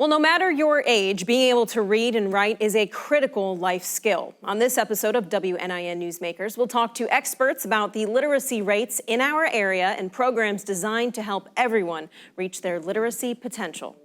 Well, no matter your age, being able to read and write is a critical life skill. On this episode of WNIN Newsmakers, we'll talk to experts about the literacy rates in our area and programs designed to help everyone reach their literacy potential.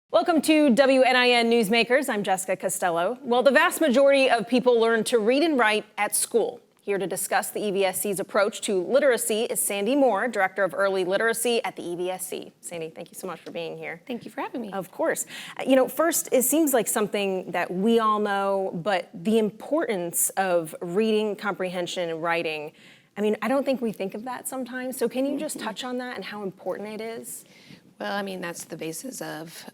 Welcome to WNIN Newsmakers. I'm Jessica Costello. Well, the vast majority of people learn to read and write at school. Here to discuss the EVSC's approach to literacy is Sandy Moore, Director of Early Literacy at the EVSC. Sandy, thank you so much for being here. Thank you for having me. Of course. First, it seems like something that we all know, but the importance of reading, comprehension, and writing, I don't think we think of that sometimes. So can you just touch on that and how important it is? Well, that's the basis of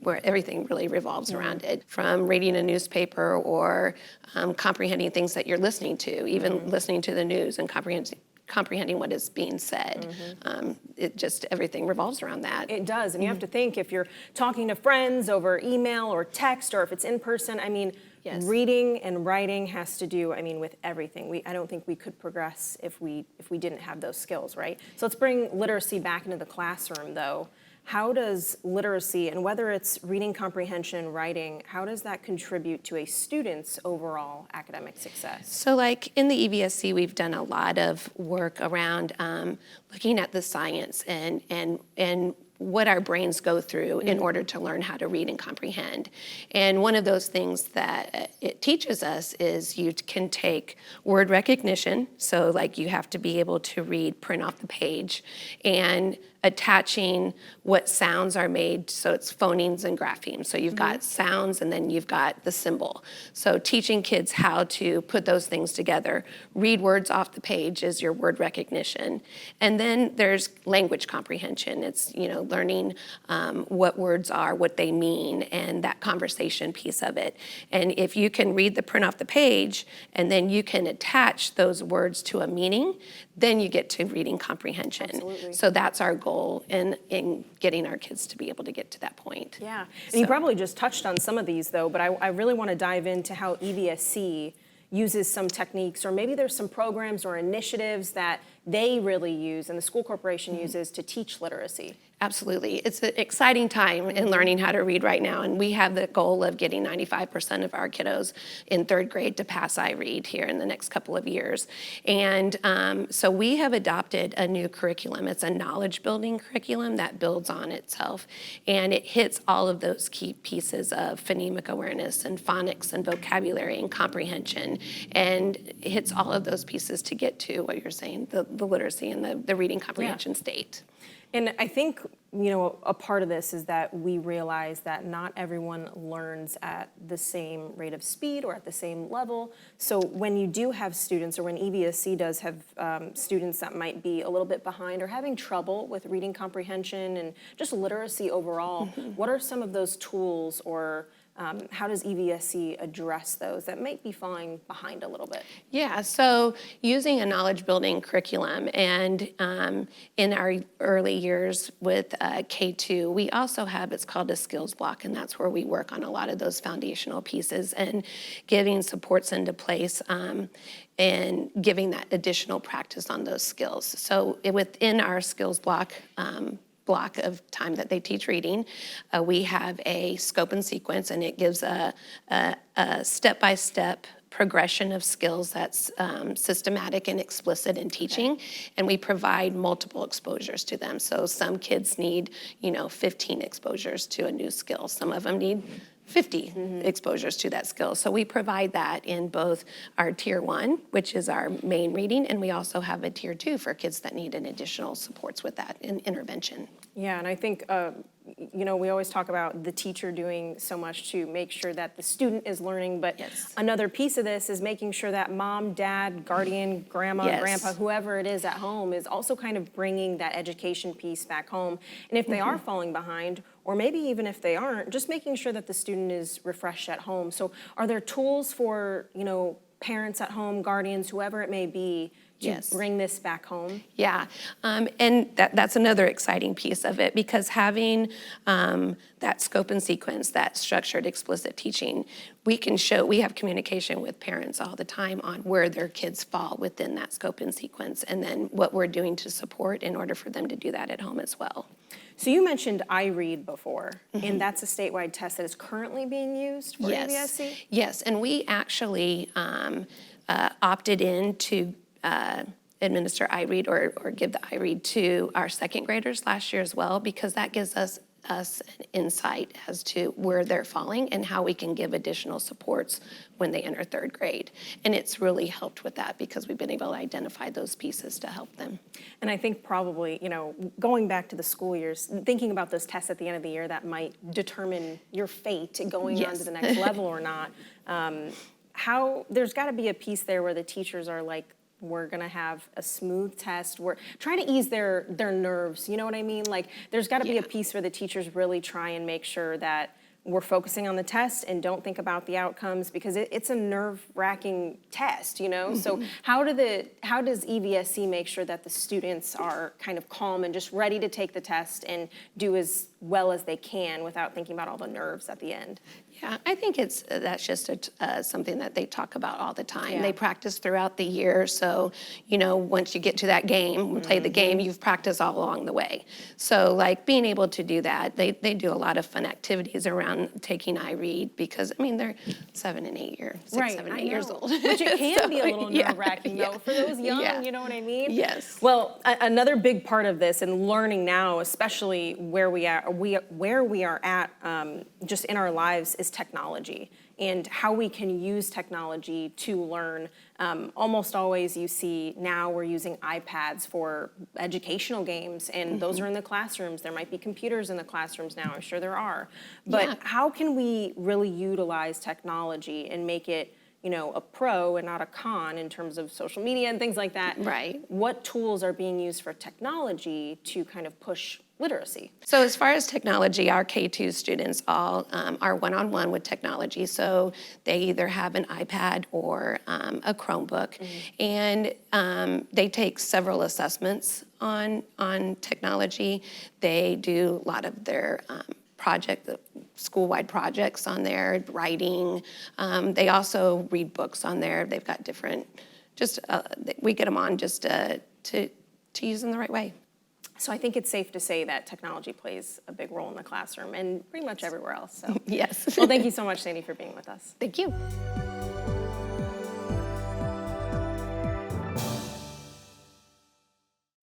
where everything really revolves around it, from reading a newspaper or comprehending things that you're listening to, even listening to the news and comprehending what is being said. Everything revolves around that. It does, and you have to think if you're talking to friends over email or text, or if it's in person, yes. Reading and writing has to do, with everything. I don't think we could progress if we didn't have those skills, right? So let's bring literacy back into the classroom, though. How does literacy, and whether it's reading comprehension, writing, how does that contribute to a student's overall academic success? So like in the EVSC, we've done a lot of work around looking at the science and what our brains go through in order to learn how to read and comprehend. And one of those things that it teaches us is you can take word recognition, so like you have to be able to read, print off the page, and attaching what sounds are made, so it's phonemes and graphemes. So you've got sounds and then you've got the symbol. So teaching kids how to put those things together. Read words off the page is your word recognition. And then there's language comprehension. It's, learning what words are, what they mean, and that conversation piece of it. And if you can read the print off the page and then you can attach those words to a meaning, then you get to reading comprehension. Absolutely. So that's our goal in getting our kids to be able to get to that point. Yeah, and you probably just touched on some of these though, but I really want to dive into how EVSC uses some techniques, or maybe there's some programs or initiatives that they really use and the school corporation uses to teach literacy. Absolutely. It's an exciting time in learning how to read right now, and we have the goal of getting 95% of our kiddos in third grade to pass iRead here in the next couple of years. And so we have adopted a new curriculum. It's a knowledge building curriculum that builds on itself, and it hits all of those key pieces of phonemic awareness and phonics and vocabulary and comprehension, and it hits all of those pieces to get to what you're saying, the literacy and the reading comprehension state. And I think, a part of this is that we realize that not everyone learns at the same rate of speed or at the same level. So when you do have students, or when EVSC does have students that might be a little bit behind or having trouble with reading comprehension and just literacy overall, what are some of those tools, or how does EVSC address those that might be falling behind a little bit? Yeah, so using a knowledge building curriculum, and in our early years with K2, we also have, it's called a skills block, and that's where we work on a lot of those foundational pieces and getting supports into place and giving that additional practice on those skills. So within our skills block of time that they teach reading, we have a scope and sequence, and it gives a step-by-step progression of skills that's systematic and explicit in teaching, and we provide multiple exposures to them. So some kids need, 15 exposures to a new skill. Some of them need 50 exposures to that skill. So we provide that in both our Tier 1, which is our main reading, and we also have a Tier 2 for kids that need an additional supports with that in intervention. Yeah, and I think we always talk about the teacher doing so much to make sure that the student is learning, but another piece of this is making sure that mom, dad, guardian, grandma, grandpa, whoever it is at home is also kind of bringing that education piece back home. And if they are falling behind, or maybe even if they aren't, just making sure that the student is refreshed at home. So are there tools for, parents at home, guardians, whoever it may be, to bring this back home? Yeah, and that's another exciting piece of it, because having that scope and sequence, that structured explicit teaching, we have communication with parents all the time on where their kids fall within that scope and sequence, and then what we're doing to support in order for them to do that at home as well. So you mentioned iRead before, and that's a statewide test that is currently being used for EVSC? Yes, and we actually opted in to administer iRead or give the iRead to our second graders last year as well, because that gives us an insight as to where they're falling and how we can give additional supports when they enter third grade. And it's really helped with that, because we've been able to identify those pieces to help them. And I think probably, going back to the school years, thinking about those tests at the end of the year that might determine your fate going on to the next level or not, there's got to be a piece there where the teachers are like, we're gonna have a smooth test. We're trying to ease their nerves, you know what I mean? Like, there's gotta be a piece where the teachers really try and make sure that we're focusing on the test and don't think about the outcomes, because it's a nerve-wracking test, So how does EVSC make sure that the students are kind of calm and just ready to take the test and do as well as they can without thinking about all the nerves at the end? Yeah, I think that's just something that they talk about all the time. They practice throughout the year, so once you get to that game, play the game, you've practiced all along the way. So like being able to do that, they do a lot of fun activities around taking iRead, because they're 7 and 8 years, 6, 7, 8 years old. Which it can be a little nerve-wracking though for those young, you know what I mean? Yes. Well, another big part of this and learning now, especially where we are at just in our lives, is technology and how we can use technology to learn. Almost always you see now we're using iPads for educational games, and those are in the classrooms. There might be computers in the classrooms now, I'm sure there are. But how can we really utilize technology and make it a pro and not a con in terms of social media and things like that? Right. What tools are being used for technology to kind of push literacy? So as far as technology, our K-2 students all are one-on-one with technology. So they either have an iPad or a Chromebook, and they take several assessments on technology. They do a lot of their school-wide projects on there, writing. They also read books on there. They've got different, we get them on just to use them the right way. So I think it's safe to say that technology plays a big role in the classroom and pretty much everywhere else. So yes. Well, thank you so much, Sandy, for being with us. Thank you.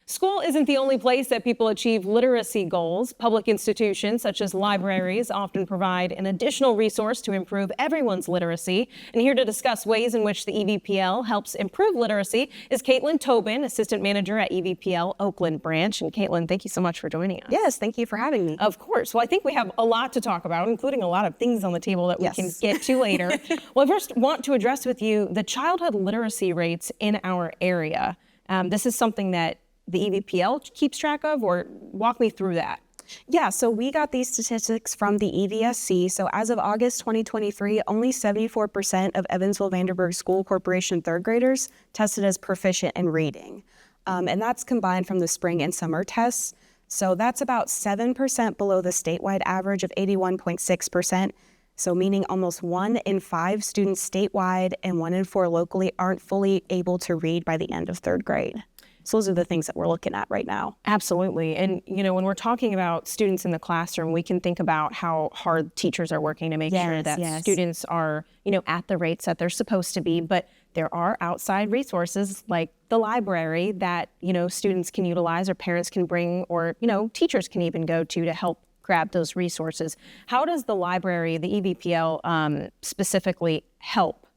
School isn't the only place that people achieve literacy goals. Public institutions such as libraries often provide an additional resource to improve everyone's literacy. And here to discuss ways in which the EVPL helps improve literacy is Caitlin Tobin, Assistant Manager at EVPL Oakland Branch. And Caitlin, thank you so much for joining us. Yes, thank you for having me. Of course. Well, I think we have a lot to talk about, including a lot of things on the table that we can get to later. Well, I first want to address with you the childhood literacy rates in our area. This is something that the EVPL keeps track of, or walk me through that. Yeah, so we got these statistics from the EVSC. So as of August 2023, only 74% of Evansville-Vanderburgh School Corporation third graders tested as proficient in reading. And that's combined from the spring and summer tests. So that's about 7% below the statewide average of 81.6%. So meaning almost 1 in 5 students statewide and 1 in 4 locally aren't fully able to read by the end of third grade. So those are the things that we're looking at right now. Absolutely. And, when we're talking about students in the classroom, we can think about how hard teachers are working to make sure that students are, at the rates that they're supposed to be. But there are outside resources like the library that, students can utilize or parents can bring or, teachers can even go to help grab those resources. How does the library, the EVPL specifically help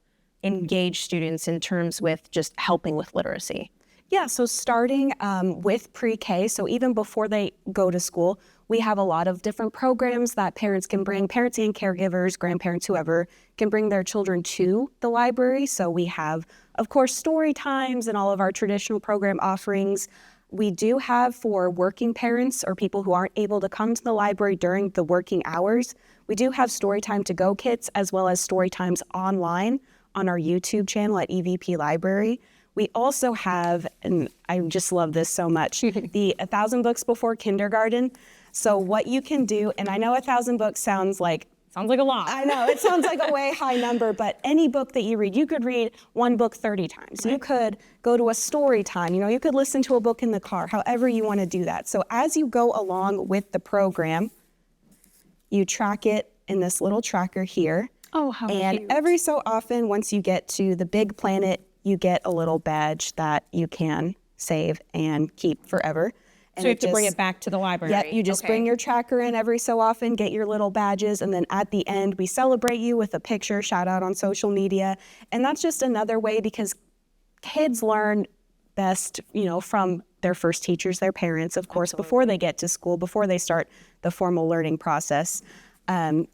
engage students in terms with just helping with literacy? Yeah, so starting with pre-K, so even before they go to school, we have a lot of different programs that parents can bring, parents and caregivers, grandparents, whoever, can bring their children to the library. So we have, of course, story times and all of our traditional program offerings. We do have for working parents or people who aren't able to come to the library during the working hours, we do have Storytime to Go kits as well as story times online on our YouTube channel at EVP Library. We also have, and I just love this so much, the 1,000 Books Before Kindergarten. So what you can do, and I know 1,000 books sounds like a lot. I know, it sounds like a way high number, but any book that you read, you could read one book 30 times. You could go to a story time, you could listen to a book in the car, however you want to do that. So as you go along with the program, you track it in this little tracker here. Oh, how And cute. every so often, once you get to the big planet, you get a little badge that you can save and keep forever. And So you have to bring it back to the library. Yep, you just bring your tracker in every so often, get your little badges, and then at the end, we celebrate you with a picture, shout out on social media. And that's just another way because kids learn best, from their first teachers, their parents, of course, before they get to school, before they start the formal learning process. And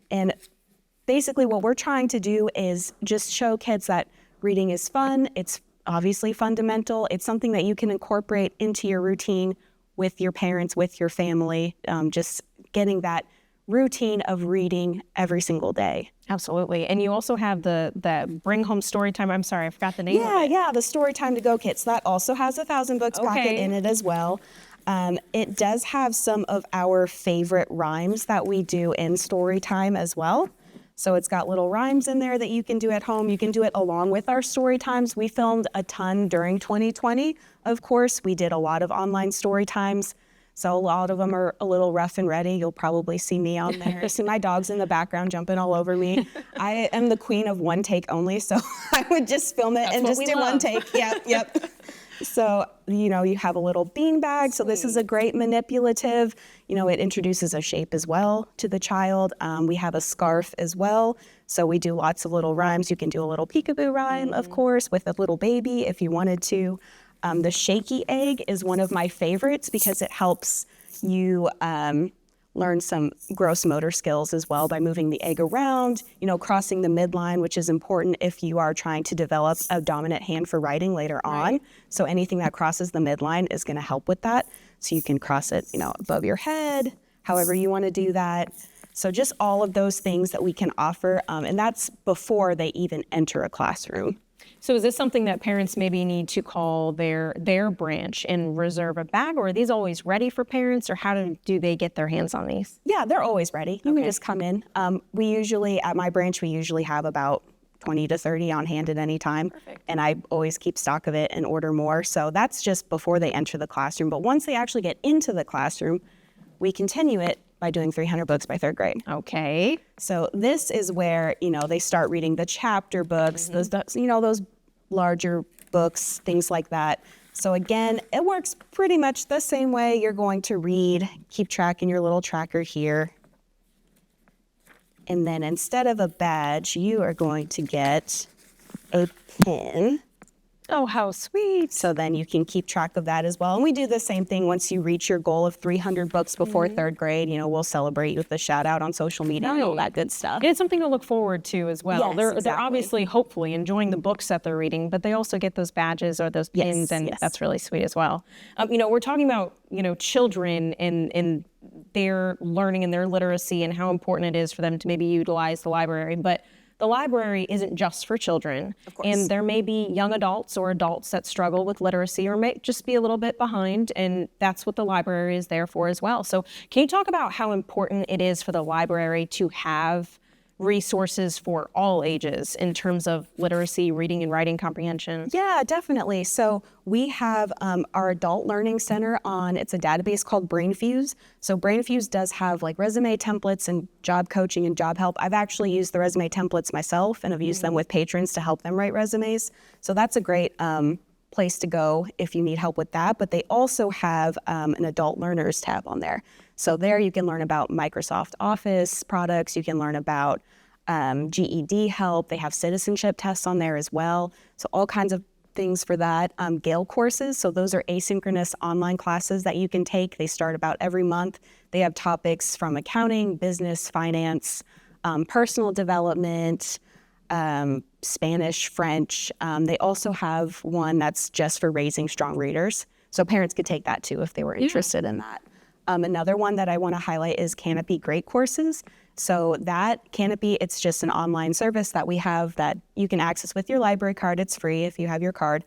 basically what we're trying to do is just show kids that reading is fun. It's obviously fundamental. It's something that you can incorporate into your routine with your parents, with your family, just getting that routine of reading every single day. Absolutely. And you also have the Bring Home Story Time. I'm sorry, I forgot the name of it. Yeah, the Storytime to Go kits. That also has 1,000 books packet in it as well. It does have some of our favorite rhymes that we do in Storytime as well. So it's got little rhymes in there that you can do at home. You can do it along with our story times. We filmed a ton during 2020. Of course, we did a lot of online story times. So a lot of them are a little rough and ready. You'll probably see me on there. See my dogs in the background jumping all over me. I am the queen of one take only. So I would just film it and just do one take. Yep. So, you have a little bean bag. So this is a great manipulative. It introduces a shape as well to the child. We have a scarf as well. So we do lots of little rhymes. You can do a little peekaboo rhyme, of course, with a little baby if you wanted to. The shaky egg is one of my favorites because it helps you learn some gross motor skills as well by moving the egg around, crossing the midline, which is important if you are trying to develop a dominant hand for writing later on. So anything that crosses the midline is going to help with that. So you can cross it, above your head, however you want to do that. So just all of those things that we can offer, and that's before they even enter a classroom. So is this something that parents maybe need to call their branch and reserve a bag, or are these always ready for parents, or how do they get their hands on these? Yeah, they're always ready. You can just come in. We usually, at my branch, we usually have about 20 to 30 on hand at any time. Perfect. And I always keep stock of it and order more. So that's just before they enter the classroom. But once they actually get into the classroom, we continue it by doing 300 books by third grade. Okay. So this is where, they start reading the chapter books, those larger books, things like that. So again, it works pretty much the same way. You're going to read, keep track in your little tracker here. And then instead of a badge, you are going to get a pin. Oh, how sweet. So then you can keep track of that as well. And we do the same thing once you reach your goal of 300 books before third grade. We'll celebrate you with a shout out on social media and all that good stuff. And it's something to look forward to as well. Yes, They're exactly. obviously, hopefully, enjoying the books that they're reading, but they also get those badges or those pins, and that's really sweet as well. We're talking about, children and their learning and their literacy and how important it is for them to maybe utilize the library, but the library isn't just for children, and there may be young adults or adults that struggle with literacy or may just be a little bit behind, and that's what the library is there for as well. So can you talk about how important it is for the library to have resources for all ages in terms of literacy, reading and writing comprehension? Yeah, definitely. So we have our adult learning center it's a database called BrainFuse. So BrainFuse does have like resume templates and job coaching and job help. I've actually used the resume templates myself and I've used them with patrons to help them write resumes. So that's a great place to go if you need help with that. But they also have an adult learners tab on there. So there you can learn about Microsoft Office products. You can learn about GED help. They have citizenship tests on there as well. So all kinds of things for that. Gale courses, so those are asynchronous online classes that you can take. They start about every month. They have topics from accounting, business, finance, personal development, Spanish, French. They also have one that's just for raising strong readers. So parents could take that too if they were interested in that. Another one that I want to highlight is Canopy Great Courses. So that Canopy, it's just an online service that we have that you can access with your library card. It's free if you have your card.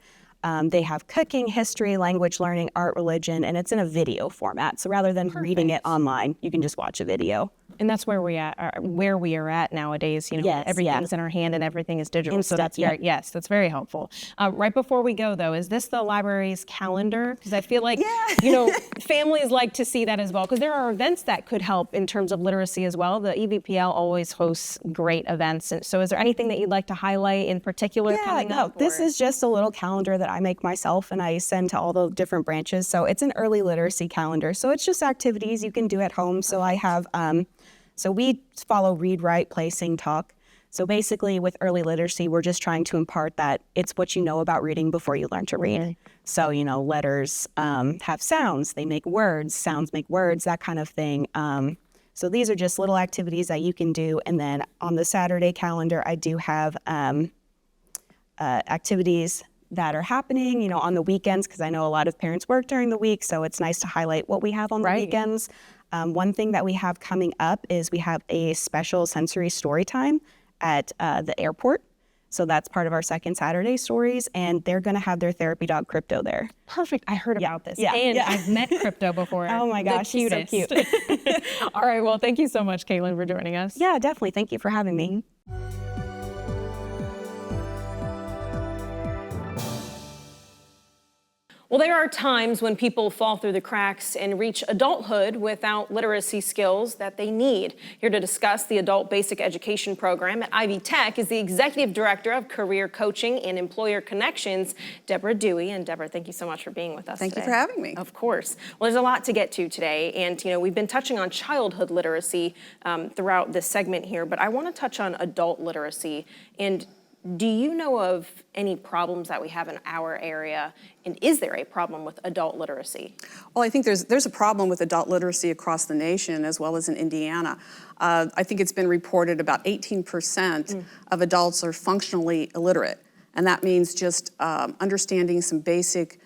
They have cooking, history, language learning, art, religion, and it's in a video format. So rather than reading it online, you can just watch a video. And that's where we are at nowadays. You know, Yes, everything's in our hand and everything is digital. So Instant, that's yep. very, yes, that's very helpful. Right before we go though, is this the library's calendar? Because I feel like, you know, families like to see that as well. Because there are events that could help in terms of literacy as well. The EVPL always hosts great events. And so is there anything that you'd like to highlight in particular coming up? This is just a little calendar that I make myself and I send to all the different branches. So it's an early literacy calendar. So it's just activities you can do at home. So I have, so we follow read, write, play, sing, talk. So basically with early literacy, we're just trying to impart that it's what you know about reading before you learn to read. So, you know, letters have sounds, they make words, sounds make words, that kind of thing. So these are just little activities that you can do. And then on the Saturday calendar, I do have activities that are happening, you know, on the weekends, because I know a lot of parents work during the week, so it's nice to highlight what we have on the weekends. One thing that we have coming up is we have a special sensory story time at the airport. So that's part of our second Saturday stories, and they're going to have their therapy dog Crypto there. Perfect. I heard about this. Yeah. And Yeah. I've met Crypto before. Oh my gosh, the he's so cutest. All right. Well, thank you so much, Caitlin, for joining us. Yeah, definitely. Thank you for having me. Well, there are times when people fall through the cracks and reach adulthood without literacy skills that they need. Here to discuss the Adult Basic Education Program at Ivy Tech is the Executive Director of Career Coaching and Employer Connections, Deborah Dewey. And Deborah, thank you so much for being with us Thank today. you for having me. Of course. Well, there's a lot to get to today. And, you know, we've been touching on childhood literacy throughout this segment here, but I want to touch on adult literacy. And do you know of any problems that we have in our area? And is there a problem with adult literacy? Well, I think there's a problem with adult literacy across the nation as well as in Indiana. I think it's been reported about 18% of adults are functionally illiterate. And that means just understanding some basic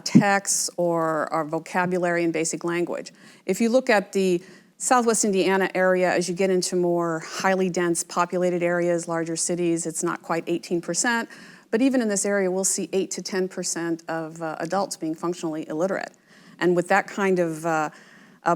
texts or vocabulary and basic language. If you look at the Southwest Indiana area, as you get into more highly dense populated areas, larger cities, it's not quite 18%. But even in this area, we'll see 8 to 10% of adults being functionally illiterate. And with that kind of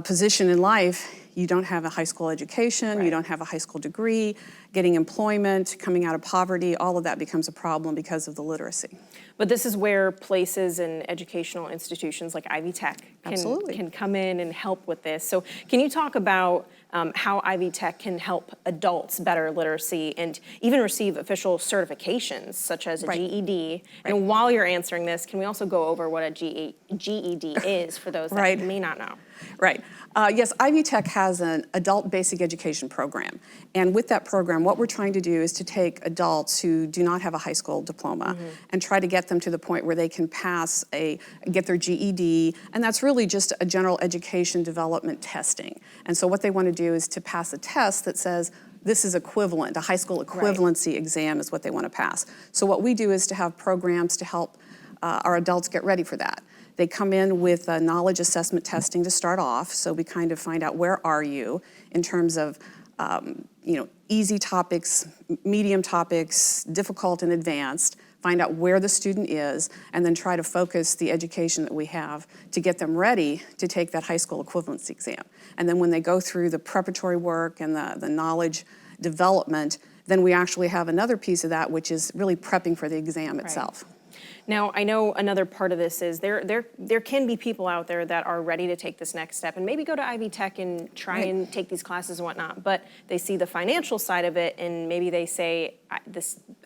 position in life, you don't have a high school education, you don't have a high school degree, getting employment, coming out of poverty, all of that becomes a problem because of the literacy. But this is where places and educational institutions like Ivy Tech can come in and help with this. So can you talk about how Ivy Tech can help adults better literacy and even receive official certifications such as a GED? And while you're answering this, can we also go over what a GED is for those that may not know? Right. Yes, Ivy Tech has an adult basic education program. And with that program, what we're trying to do is to take adults who do not have a high school diploma and try to get them to the point where they can get their GED. And that's really just a general education development testing. And so what they want to do is to pass a test that says, this is equivalent, a high school equivalency exam is what they want to pass. So what we do is to have programs to help our adults get ready for that. They come in with knowledge assessment testing to start off, so we kind of find out where are you in terms of easy topics, medium topics, difficult and advanced, find out where the student is, and then try to focus the education that we have to get them ready to take that high school equivalency exam. And then when they go through the preparatory work and the knowledge development, then we actually have another piece of that, which is really prepping for the exam itself. Now, I know another part of this is there can be people out there that are ready to take this next step and maybe go to Ivy Tech and try and take these classes and whatnot, but they see the financial side of it and maybe they say,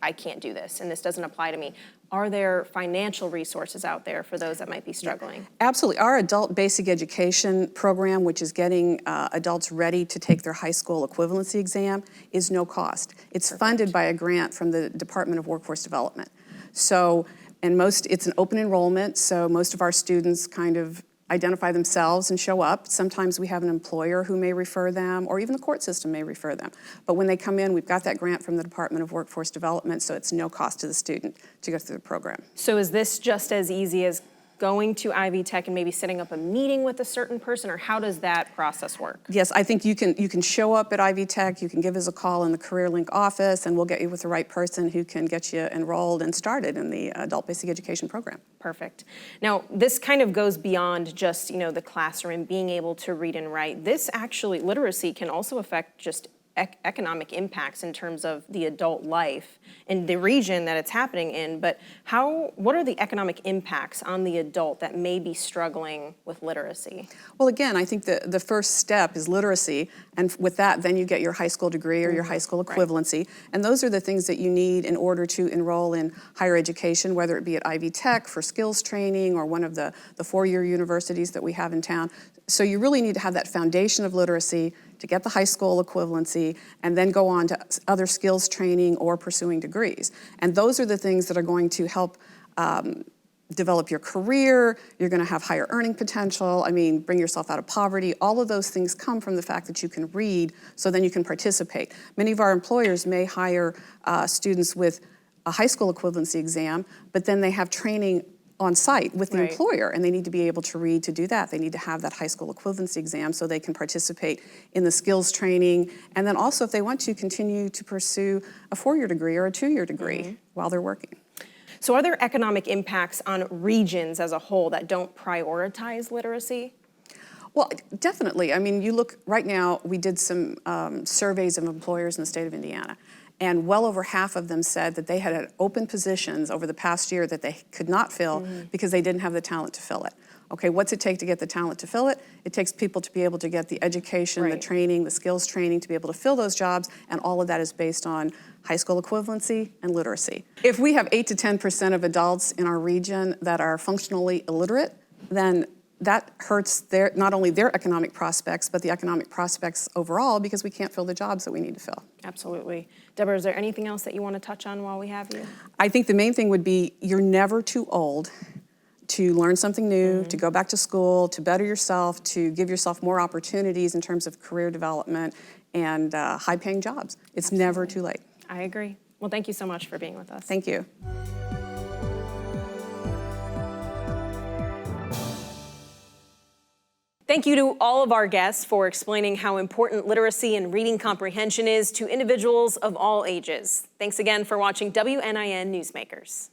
I can't do this and this doesn't apply to me. Are there financial resources out there for those that might be struggling? Absolutely. Our adult basic education program, which is getting adults ready to take their high school equivalency exam, is no cost. It's funded by a grant from the Department of Workforce Development. So And it's an open enrollment, so most of our students kind of identify themselves and show up. Sometimes we have an employer who may refer them, or even the court system may refer them. But when they come in, we've got that grant from the Department of Workforce Development, so it's no cost to the student to go through the program. So is this just as easy as going to Ivy Tech and maybe setting up a meeting with a certain person, or how does that process work? Yes, I think you can show up at Ivy Tech, you can give us a call in the Career Link office, and we'll get you with the right person who can get you enrolled and started in the Adult Basic Education program. Perfect. Now, this kind of goes beyond just, the classroom, being able to read and write. This actually, literacy can also affect just economic impacts in terms of the adult life in the region that it's happening in, but what are the economic impacts on the adult that may be struggling with literacy? Well, again, I think the first step is literacy, and with that, then you get your high school degree or your high school equivalency, and those are the things that you need in order to enroll in higher education, whether it be at Ivy Tech for skills training or one of the four-year universities that we have in town. So you really need to have that foundation of literacy to get the high school equivalency and then go on to other skills training or pursuing degrees. And those are the things that are going to help develop your career. You're going to have higher earning potential. Bring yourself out of poverty. All of those things come from the fact that you can read, so then you can participate. Many of our employers may hire students with a high school equivalency exam, but then they have training on site with the employer, and they need to be able to read to do that. They need to have that high school equivalency exam so they can participate in the skills training, and then also if they want to continue to pursue a four-year degree or a two-year degree while they're working. So are there economic impacts on regions as a whole that don't prioritize literacy? Well, definitely. You look, right now, we did some surveys of employers in the state of Indiana, and well over half of them said that they had open positions over the past year that they could not fill because they didn't have the talent to fill it. Okay, what's it take to get the talent to fill it? It takes people to be able to get the education, the training, the skills training to be able to fill those jobs, and all of that is based on high school equivalency and literacy. If we have 8 to 10% of adults in our region that are functionally illiterate, then that hurts not only their economic prospects, but the economic prospects overall, because we can't fill the jobs that we need to fill. Absolutely. Deborah, is there anything else that you want to touch on while we have you? I think the main thing would be you're never too old to learn something new, to go back to school, to better yourself, to give yourself more opportunities in terms of career development and high-paying jobs. It's never too late. I agree. Well, thank you so much for being with us. Thank you. Thank you to all of our guests for explaining how important literacy and reading comprehension is to individuals of all ages. Thanks again for watching WNIN Newsmakers.